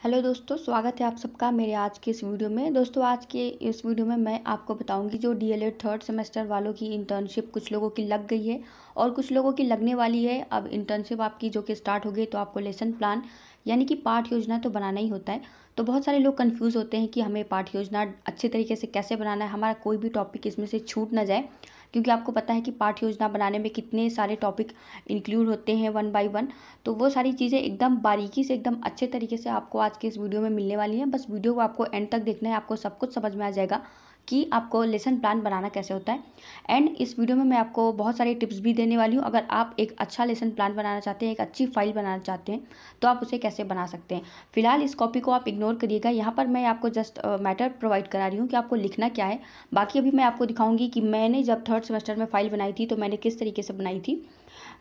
Hello दोस्तों, स्वागत है आप सबका मेरे आज के इस वीडियो में। दोस्तों, आज के इस वीडियो में मैं आपको बताऊंगी जो डीएलएड थर्ड सेमेस्टर वालों की इंटर्नशिप कुछ लोगों की लग गई है और कुछ लोगों की लगने वाली है। अब इंटर्नशिप आपकी जो कि स्टार्ट हो गई तो आपको लेसन प्लान यानी कि पाठ योजना तो बनाना ही होता है। तो बहुत सारे लोग कंफ्यूज होते हैं कि हमें पाठ योजना अच्छे तरीके से कैसे बनाना है, हमारा कोई भी टॉपिक इसमें से छूट ना जाए, क्योंकि आपको पता है कि पाठ योजना बनाने में कितने सारे टॉपिक इंक्लूड होते हैं वन बाय वन। तो वो सारी चीज़ें एकदम बारीकी से एकदम अच्छे तरीके से आपको आज के इस वीडियो में मिलने वाली हैं। बस वीडियो को आपको एंड तक देखना है, आपको सब कुछ समझ में आ जाएगा कि आपको लेसन प्लान बनाना कैसे होता है। एंड इस वीडियो में मैं आपको बहुत सारे टिप्स भी देने वाली हूँ। अगर आप एक अच्छा लेसन प्लान बनाना चाहते हैं, एक अच्छी फाइल बनाना चाहते हैं, तो आप उसे कैसे बना सकते हैं। फिलहाल इस कॉपी को आप इग्नोर करिएगा, यहाँ पर मैं आपको जस्ट मैटर प्रोवाइड करा रही हूँ कि आपको लिखना क्या है। बाकी अभी मैं आपको दिखाऊंगी कि मैंने जब थर्ड सेमेस्टर में फाइल बनाई थी तो मैंने किस तरीके से बनाई थी,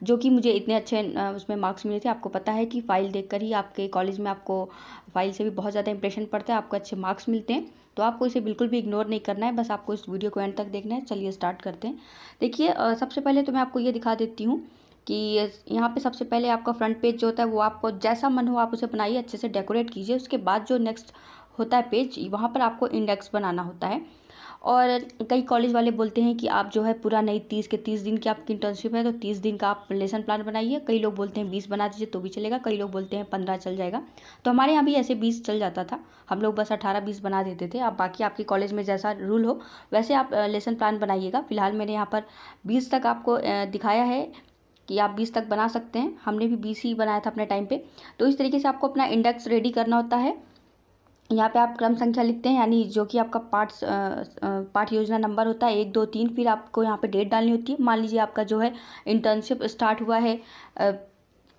जो कि मुझे इतने अच्छे उसमें मार्क्स मिले थे। आपको पता है कि फ़ाइल देखकर ही आपके कॉलेज में आपको फ़ाइल से भी बहुत ज़्यादा इंप्रेशन पड़ता है, आपको अच्छे मार्क्स मिलते हैं। तो आपको इसे बिल्कुल भी इग्नोर नहीं करना है, बस आपको इस वीडियो को एंड तक देखना है। चलिए स्टार्ट करते हैं। देखिए, सबसे पहले तो मैं आपको ये दिखा देती हूँ कि यहाँ पे सबसे पहले आपका फ्रंट पेज जो होता है वो आपको जैसा मन हो आप उसे बनाइए, अच्छे से डेकोरेट कीजिए। उसके बाद जो नेक्स्ट होता है पेज, वहाँ पर आपको इंडेक्स बनाना होता है। और कई कॉलेज वाले बोलते हैं कि आप जो है पूरा नहीं 30 दिन की आपकी इंटर्नशिप है तो 30 दिन का आप लेसन प्लान बनाइए। कई लोग बोलते हैं 20 बना दीजिए तो भी चलेगा, कई लोग बोलते हैं 15 चल जाएगा। तो हमारे यहाँ भी ऐसे 20 चल जाता था, हम लोग बस 18-20 बना देते थे। अब बाकी आपके कॉलेज में जैसा रूल हो वैसे आप लेसन प्लान बनाइएगा। फिलहाल मैंने यहाँ पर 20 तक आपको दिखाया है कि आप 20 तक बना सकते हैं। हमने भी 20 ही बनाया था अपने टाइम पे। तो इस तरीके से आपको अपना इंडेक्स रेडी करना होता है। यहाँ पे आप क्रम संख्या लिखते हैं, यानी जो कि आपका पाठ योजना नंबर होता है 1 2 3। फिर आपको यहाँ पे डेट डालनी होती है। मान लीजिए आपका जो है इंटर्नशिप स्टार्ट हुआ है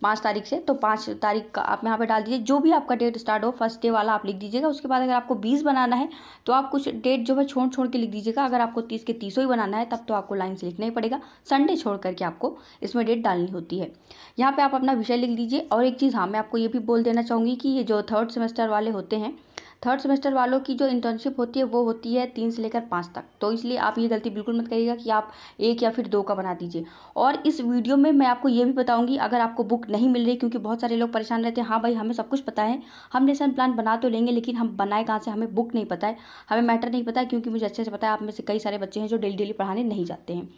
5 तारीख से, तो 5 तारीख का आप यहाँ पे डाल दीजिए। जो भी आपका डेट स्टार्ट हो फर्स्ट डे वाला आप लिख दीजिएगा। उसके बाद अगर आपको 20 बनाना है तो आप कुछ डेट जो है छोड़ छोड़ के लिख दीजिएगा। अगर आपको 30 के 30 ही बनाना है तब तो आपको लाइन से लिखना ही पड़ेगा, संडे छोड़ करके आपको इसमें डेट डालनी होती है। यहाँ पे आप अपना विषय लिख दीजिए। और एक चीज़ हाँ, मैं आपको ये भी बोल देना चाहूँगी कि ये जो थर्ड सेमेस्टर वाले होते हैं, थर्ड सेमेस्टर वालों की जो इंटर्नशिप होती है वो होती है 3 से लेकर 5 तक। तो इसलिए आप ये गलती बिल्कुल मत करिएगा कि आप 1 या फिर 2 का बना दीजिए। और इस वीडियो में मैं आपको ये भी बताऊंगी, अगर आपको बुक नहीं मिल रही, क्योंकि बहुत सारे लोग परेशान रहते हैं, हाँ भाई हमें सब कुछ पता है, हम लेसन प्लान बना तो लेंगे लेकिन हम बनाए कहाँ से, हमें बुक नहीं पता है, हमें मैटर नहीं पता है। क्योंकि मुझे अच्छे से पता है आप में से कई सारे बच्चे हैं जो डेली डेली पढ़ाने नहीं जाते हैं।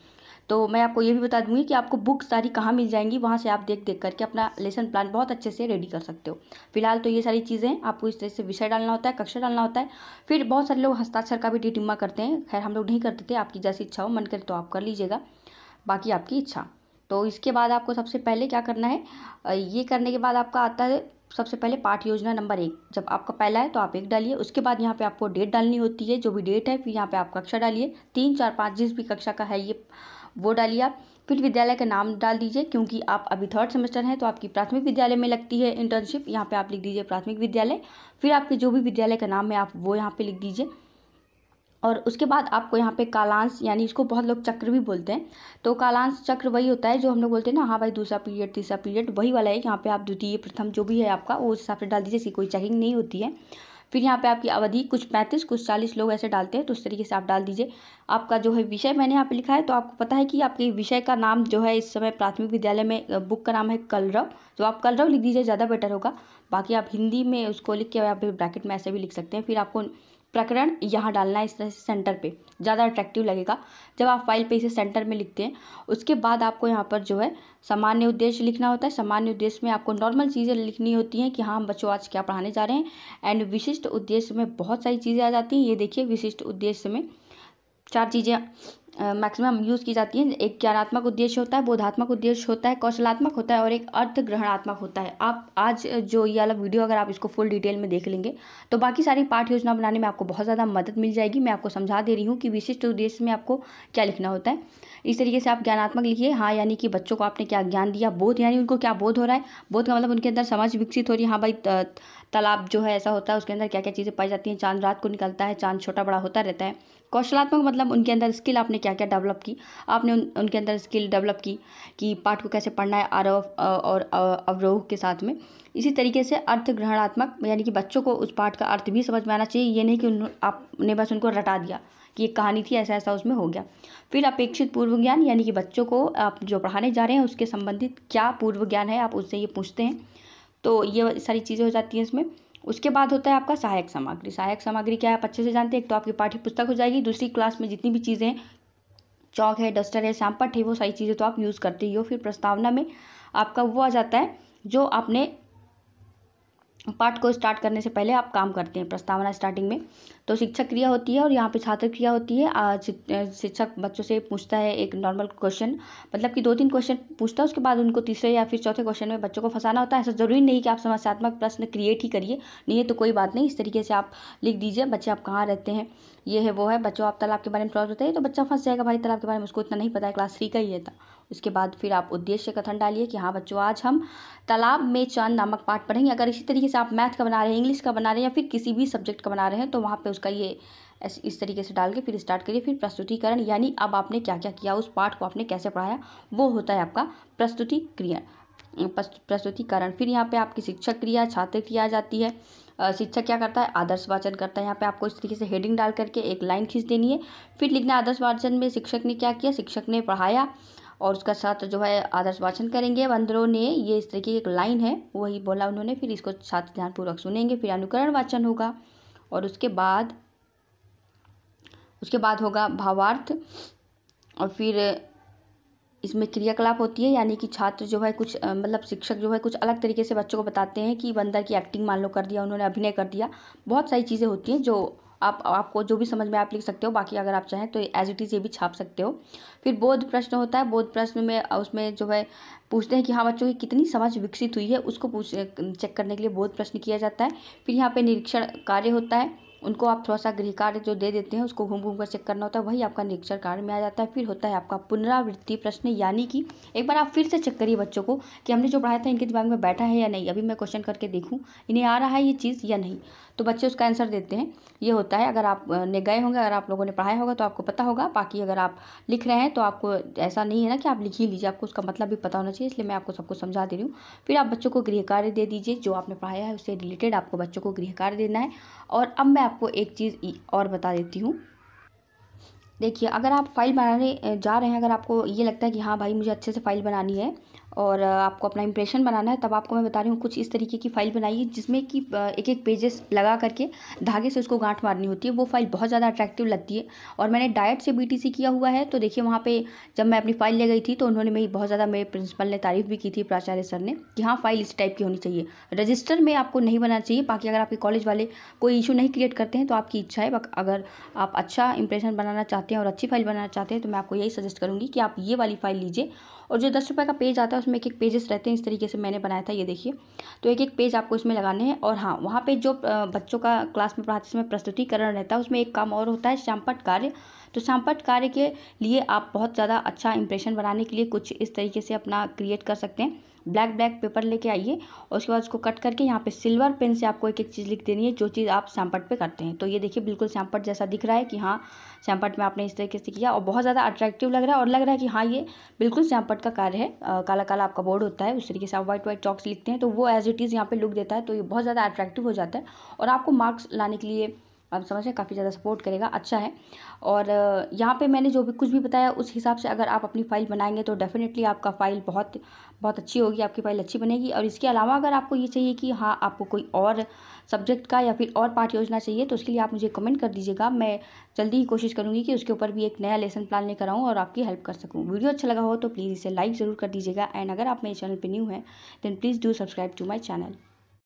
तो मैं आपको ये भी बता दूंगी कि आपको बुक सारी कहाँ मिल जाएंगी, वहाँ से आप देख देख करके अपना लेसन प्लान बहुत अच्छे से रेडी कर सकते हो। फिलहाल तो ये सारी चीज़ें आपको इस तरह से विषय डालना होता है, कक्षा डालना होता है। फिर बहुत सारे लोग हस्ताक्षर का भी टिटिम्मा करते हैं, खैर हम लोग नहीं करते थे। आपकी जैसी इच्छा हो, मन करे तो आप कर लीजिएगा, बाकी आपकी इच्छा। तो इसके बाद आपको सबसे पहले क्या करना है, ये करने के बाद आपका आता है सबसे पहले पाठ योजना नंबर 1। जब आपका पहला है तो आप 1 डालिए। उसके बाद यहाँ पे आपको डेट डालनी होती है, जो भी डेट है। फिर यहाँ पे आप कक्षा डालिए, 3 4 5 जिस भी कक्षा का है ये वो डालिए आप। फिर विद्यालय का नाम डाल दीजिए, क्योंकि आप अभी थर्ड सेमेस्टर हैं तो आपकी प्राथमिक विद्यालय में लगती है इंटर्नशिप। यहाँ पे आप लिख दीजिए प्राथमिक विद्यालय। फिर आपके जो भी विद्यालय का नाम है आप वो यहाँ पे लिख दीजिए। और उसके बाद आपको यहाँ पे कालांश, यानी इसको बहुत लोग चक्र भी बोलते हैं, तो कालांश चक्र वही होता है जो हम लोग बोलते हैं ना, हाँ भाई दूसरा पीरियड तीसरा पीरियड, वही वाला है। यहाँ पे आप द्वितीय प्रथम जो भी है आपका वो उस हिसाब से डाल दीजिए, इसकी कोई चेकिंग नहीं होती है। फिर यहाँ पे आपकी अवधि कुछ 35 कुछ 40 लोग ऐसे डालते हैं, तो उस तरीके से आप डाल दीजिए। आपका जो है विषय मैंने यहाँ पे लिखा है, तो आपको पता है कि आपके विषय का नाम जो है इस समय प्राथमिक विद्यालय में बुक का नाम है कलरव, तो आप कलरव लिख दीजिए, ज़्यादा बेटर होगा। बाकी आप हिंदी में उसको लिख के आप ब्रैकेट में ऐसे भी लिख सकते हैं। फिर आपको प्रकरण यहाँ डालना है इस तरह से सेंटर पे, ज़्यादा अट्रैक्टिव लगेगा जब आप फाइल पे इसे सेंटर में लिखते हैं। उसके बाद आपको यहाँ पर जो है सामान्य उद्देश्य लिखना होता है। सामान्य उद्देश्य में आपको नॉर्मल चीज़ें लिखनी होती हैं कि हाँ हम बच्चों आज क्या पढ़ाने जा रहे हैं। एंड विशिष्ट उद्देश्य में बहुत सारी चीज़ें आ जाती हैं। ये देखिए, विशिष्ट उद्देश्य में 4 चीज़ें मैक्सिमम यूज़ की जाती हैं। एक ज्ञानात्मक उद्देश्य होता है, बोधात्मक उद्देश्य होता है, कौशलात्मक होता है और एक अर्थ ग्रहणात्मक होता है। आप आज जो ये वाला वीडियो अगर आप इसको फुल डिटेल में देख लेंगे तो बाकी सारी पाठ योजना बनाने में आपको बहुत ज़्यादा मदद मिल जाएगी। मैं आपको समझा दे रही हूँ कि विशिष्ट उद्देश्य में आपको क्या लिखना होता है। इस तरीके से आप ज्ञानात्मक लिखिए, हाँ यानी कि बच्चों को आपने क्या ज्ञान दिया। बोध यानी उनको क्या बोध हो रहा है, बोध का मतलब उनके अंदर समझ विकसित हो रही है, हाँ भाई तालाब जो है ऐसा होता है, उसके अंदर क्या क्या चीज़ें पाई जाती हैं, चांद रात को निकलता है, चांद छोटा बड़ा होता रहता है। कौशलात्मक मतलब उनके अंदर स्किल आपने क्या क्या डेवलप की, आपने उनके अंदर स्किल डेवलप की कि पाठ को कैसे पढ़ना है आरोह और अवरोह के साथ में। इसी तरीके से अर्थ ग्रहणात्मक यानी कि बच्चों को उस पाठ का अर्थ भी समझ में आना चाहिए, ये नहीं कि आपने बस उनको रटा दिया कि एक कहानी थी ऐसा ऐसा उसमें हो गया। फिर अपेक्षित पूर्व ज्ञान, यानी कि बच्चों को आप जो पढ़ाने जा रहे हैं उसके संबंधित क्या पूर्व ज्ञान है आप उससे ये पूछते हैं, तो ये सारी चीज़ें हो जाती हैं इसमें। उसके बाद होता है आपका सहायक सामग्री। सहायक सामग्री क्या है आप अच्छे से जानते हैं। एक तो आपकी पाठ्य पुस्तक हो जाएगी, दूसरी क्लास में जितनी भी चीज़ें हैं, चौक है, डस्टर है, श्यामपट्ट है, वो सारी चीज़ें तो आप यूज़ करते ही हो। फिर प्रस्तावना में आपका वो आ जाता है जो आपने पाठ को स्टार्ट करने से पहले आप काम करते हैं। प्रस्तावना स्टार्टिंग में तो शिक्षक क्रिया होती है और यहाँ पे छात्र क्रिया होती है। शिक्षक बच्चों से पूछता है एक नॉर्मल क्वेश्चन, मतलब कि 2-3 क्वेश्चन पूछता है, उसके बाद उनको तीसरे या फिर चौथे क्वेश्चन में बच्चों को फंसाना होता है। ऐसा ज़रूरी नहीं कि आप समस्यात्मक प्रश्न क्रिएट ही करिए, नहीं है तो कोई बात नहीं, इस तरीके से आप लिख दीजिए बच्चे आप कहाँ रहते हैं, ये है वो है। बच्चों आप तालाब के बारे में सवाल बताइए, तो बच्चा फंस जाएगा, भाई तालाब के बारे में उसको इतना नहीं पता है, क्लास 3 का ही है था। उसके बाद फिर आप उद्देश्य कथन डालिए कि हाँ बच्चों आज हम तालाब में चांद नामक पाठ पढ़ेंगे। अगर इसी तरीके से आप मैथ का बना रहे हैं, इंग्लिश का बना रहे हैं या फिर किसी भी सब्जेक्ट का बना रहे हैं, तो वहाँ पे उसका ये इस तरीके से डाल के फिर स्टार्ट करिए। फिर प्रस्तुतिकरण, यानी अब आपने क्या क्या किया, उस पाठ को आपने कैसे पढ़ाया, वो होता है आपका प्रस्तुतिकरण। फिर यहाँ पे आपकी शिक्षक क्रिया, छात्र क्रिया आ जाती है। शिक्षक क्या करता है, आदर्श वाचन करता है। यहाँ पे आपको इस तरीके से हेडिंग डाल करके एक लाइन खींच देनी है। फिर लिखना है आदर्श वाचन में शिक्षक ने क्या किया, शिक्षक ने पढ़ाया, और उसका छात्र जो है आदर्श वाचन करेंगे। बंदरों ने, ये इस तरीके की एक लाइन है, वही बोला उन्होंने, फिर इसको छात्र ध्यानपूर्वक सुनेंगे। फिर अनुकरण वाचन होगा और उसके बाद होगा भावार्थ। और फिर इसमें क्रियाकलाप होती है, यानी कि छात्र जो है कुछ मतलब शिक्षक जो है कुछ अलग तरीके से बच्चों को बताते हैं कि बंदर की एक्टिंग मान लो कर दिया उन्होंने, अभिनय कर दिया। बहुत सारी चीज़ें होती हैं जो आपको जो भी समझ में आप लिख सकते हो। बाकी अगर आप चाहें तो एज इट इज़ ये भी छाप सकते हो। फिर बोध प्रश्न होता है। बोध प्रश्न में उसमें जो है पूछते हैं कि हाँ बच्चों की कितनी समझ विकसित हुई है, उसको चेक करने के लिए बोध प्रश्न किया जाता है। फिर यहाँ पे निरीक्षण कार्य होता है, उनको आप थोड़ा सा गृह कार्य जो दे देते हैं उसको घूम घूम कर चेक करना होता है, वही आपका निरीक्षण कार्य में आ जाता है। फिर होता है आपका पुनरावृत्ति प्रश्न, यानी कि एक बार आप फिर से चेक करिए बच्चों को कि हमने जो पढ़ाया था इनके दिमाग में बैठा है या नहीं, अभी मैं क्वेश्चन करके देखूँ इन्हें आ रहा है ये चीज़ या नहीं, तो बच्चे उसका आंसर देते हैं। ये होता है, अगर आप ने गए होंगे, अगर आप लोगों ने पढ़ाया होगा तो आपको पता होगा। बाकी अगर आप लिख रहे हैं तो आपको ऐसा नहीं है ना कि आप लिख ही लीजिए, आपको उसका मतलब भी पता होना चाहिए, इसलिए मैं आपको सबको समझा दे रही हूँ। फिर आप बच्चों को गृह कार्य दे दीजिए, जो आपने पढ़ाया है उससे रिलेटेड आपको बच्चों को गृह कार्य देना है। और अब मैं आपको एक चीज़ और बता देती हूँ। देखिए, अगर आप फाइल बनाने जा रहे हैं, अगर आपको ये लगता है कि हाँ भाई मुझे अच्छे से फाइल बनानी है और आपको अपना इंप्रेशन बनाना है, तब आपको मैं बता रही हूँ कुछ इस तरीके की फ़ाइल बनाइए जिसमें कि एक एक पेजेस लगा करके धागे से उसको गांठ मारनी होती है। वो फाइल बहुत ज़्यादा अट्रैक्टिव लगती है। और मैंने डाइट से बीटीसी किया हुआ है, तो देखिए वहाँ पे जब मैं अपनी फ़ाइल ले गई थी तो उन्होंने मेरी बहुत ज़्यादा, मेरे प्रिंसिपल ने तारीफ़ भी की थी, प्राचार्य सर ने, कि हाँ फाइल इस टाइप की होनी चाहिए। रजिस्टर में आपको नहीं बनाना चाहिए। बाकी अगर आपके कॉलेज वाले कोई इशू नहीं क्रिएट करते हैं तो आपकी इच्छा है। अगर आप अच्छा इंप्रेशन बनाना चाहते हैं और अच्छी फाइल बनाना चाहते हैं तो मैं आपको यही सजेस्ट करूँगी कि आप ये वाली फ़ाइल लीजिए। और जो 10 रुपये का पेज आता है उसमें एक एक पेजेस रहते हैं, इस तरीके से मैंने बनाया था, ये देखिए। तो एक एक पेज आपको इसमें लगाने हैं। और हाँ, वहाँ पे जो बच्चों का क्लास में पढ़ाते समय प्रस्तुतिकरण रहता है, उसमें एक काम और होता है, श्यामपट्ट कार्य। तो श्यामपट्ट कार्य के लिए आप बहुत ज़्यादा अच्छा इंप्रेशन बनाने के लिए कुछ इस तरीके से अपना क्रिएट कर सकते हैं। ब्लैक पेपर लेके आइए और उसके बाद उसको कट करके यहाँ पे सिल्वर पेन से आपको एक एक चीज़ लिख देनी है, जो चीज़ आप श्यामपट्ट पे करते हैं। तो ये देखिए बिल्कुल श्यामपट्ट जैसा दिख रहा है कि हाँ श्यामपट्ट में आपने इस तरीके से किया और बहुत ज़्यादा अट्रैक्टिव लग रहा है और लग रहा है कि हाँ ये बिल्कुल श्यामपट्ट का कार्य है। काला काला आपका बोर्ड होता है, उस तरीके से आप वाइट चॉक से लिखते हैं तो वो एज इट इज़ यहाँ पे लुक देता है। तो ये बहुत ज़्यादा अट्रैक्टिव हो जाता है और आपको मार्क्स लाने के लिए आप समझ रहे हैं काफ़ी ज़्यादा सपोर्ट करेगा, अच्छा है। और यहाँ पे मैंने जो भी कुछ भी बताया उस हिसाब से अगर आप अपनी फ़ाइल बनाएंगे तो डेफिनेटली आपका फ़ाइल बहुत बहुत अच्छी होगी, आपकी फ़ाइल अच्छी बनेगी। और इसके अलावा अगर आपको ये चाहिए कि हाँ आपको कोई और सब्जेक्ट का या फिर और पाठ योजना चाहिए तो उसके लिए आप मुझे कमेंट कर दीजिएगा। मैं जल्दी ही कोशिश करूँगी कि उसके ऊपर भी एक नया लेसन प्लान लेकर आऊँ और आपकी हेल्प कर सकूँ। वीडियो अच्छा लगा हो तो प्लीज़ इसे लाइक ज़रूर कर दीजिएगा। एंड अगर आप मेरे चैनल पर न्यू हैं then please do subscribe to my channel.